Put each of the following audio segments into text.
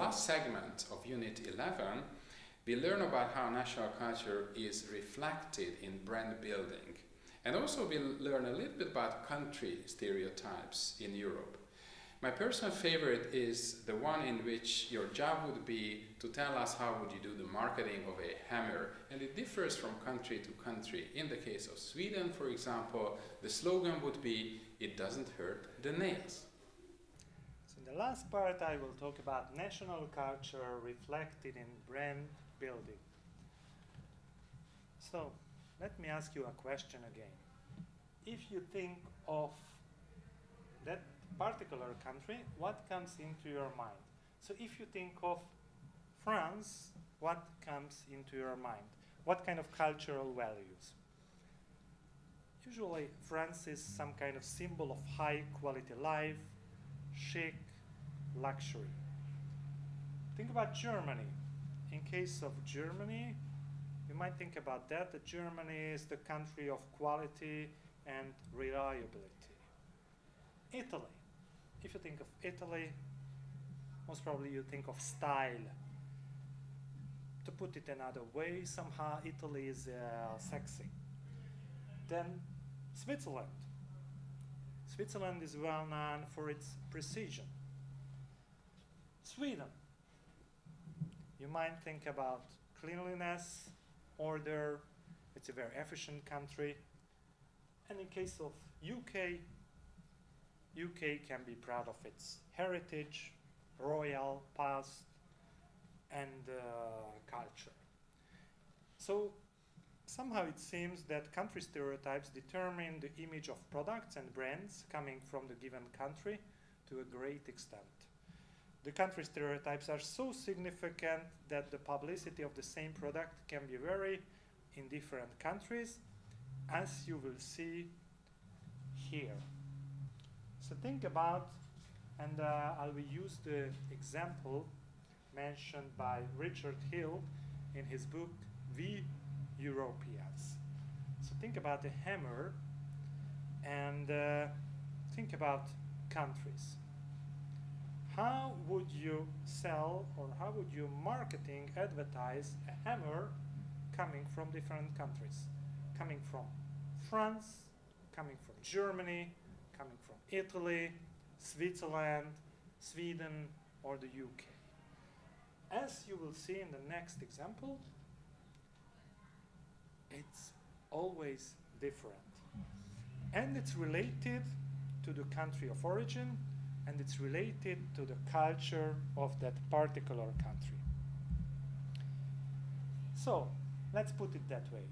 last segment of Unit 11, we learn about how national culture is reflected in brand building. And also we'll learn a little bit about country stereotypes in Europe. My personal favorite is the one in which your job would be to tell us how would you do the marketing of a hammer, and it differs from country to country. In the case of Sweden, for example, the slogan would be, "It doesn't hurt the nails." So in the last part I will talk about national culture reflected in brand building. So let me ask you a question again. If you think of that particular country, what comes into your mind? So if you think of France, what comes into your mind? What kind of cultural values? Usually France is some kind of symbol of high quality life, chic, luxury. Think about Germany. In case of Germany, you might think about that Germany is the country of quality and reliability. Italy. If you think of Italy, most probably you think of style. To put it another way, somehow Italy is sexy. Then Switzerland. Switzerland is well known for its precision. Sweden. You might think about cleanliness, order. It's a very efficient country. And in case of UK can be proud of its heritage, royal past, and culture. So somehow it seems that country stereotypes determine the image of products and brands coming from the given country to a great extent. The country stereotypes are so significant that the publicity of the same product can be vary in different countries, as you will see here. So think about, and I will use the example mentioned by Richard Hill in his book, We Europeans. So think about the hammer and think about countries. How would you sell or how would you marketing advertise a hammer coming from different countries? Coming from France, coming from Germany, coming from Italy, Switzerland, Sweden, or the UK. As you will see in the next example, it's always different. And it's related to the country of origin, and it's related to the culture of that particular country. So, let's put it that way.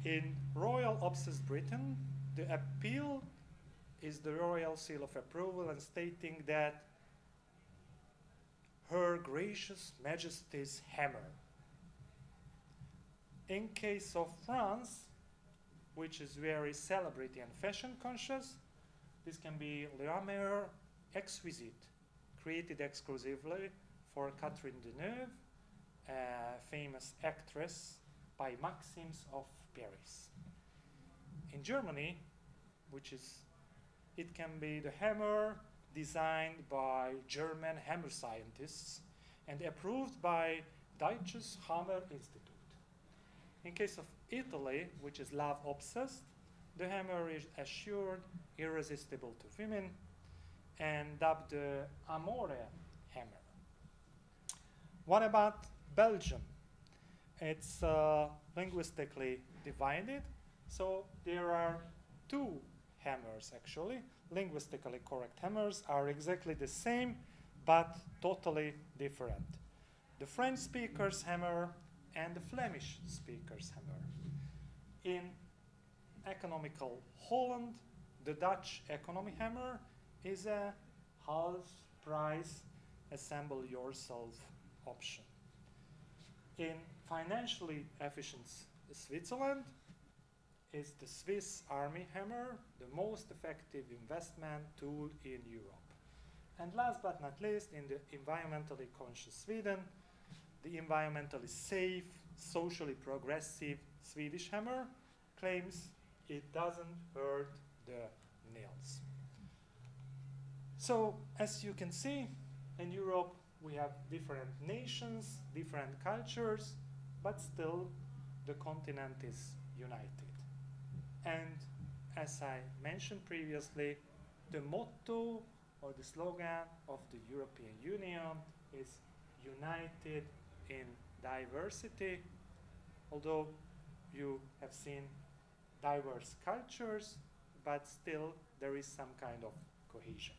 In Royal Obsessed Britain, the appeal is the royal seal of approval and stating that Her Gracious Majesty's hammer. In case of France, which is very celebrity and fashion conscious, this can be Le Hammer Exquisite, created exclusively for Catherine Deneuve, a famous actress by Maxims of Paris. In Germany, it can be the hammer designed by German hammer scientists and approved by Deutsches Hammer Institute. In case of Italy, which is love obsessed, the hammer is assured irresistible to women and dubbed the Amore hammer. What about Belgium? It's linguistically divided, so there are two hammers actually. Linguistically correct hammers are exactly the same but totally different. The French speaker's hammer and the Flemish speaker's hammer. In economical Holland, the Dutch economy hammer is a half price assemble yourself option. In financially efficient Switzerland is the Swiss Army hammer, the most effective investment tool in Europe. And last but not least, in the environmentally conscious Sweden, the environmentally safe, socially progressive Swedish hammer claims it doesn't hurt the nails. So, as you can see, in Europe, we have different nations, different cultures, but still the continent is united. And as I mentioned previously, the motto or the slogan of the European Union is united in diversity, although you have seen diverse cultures, but still there is some kind of cohesion.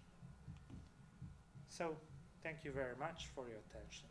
So, thank you very much for your attention.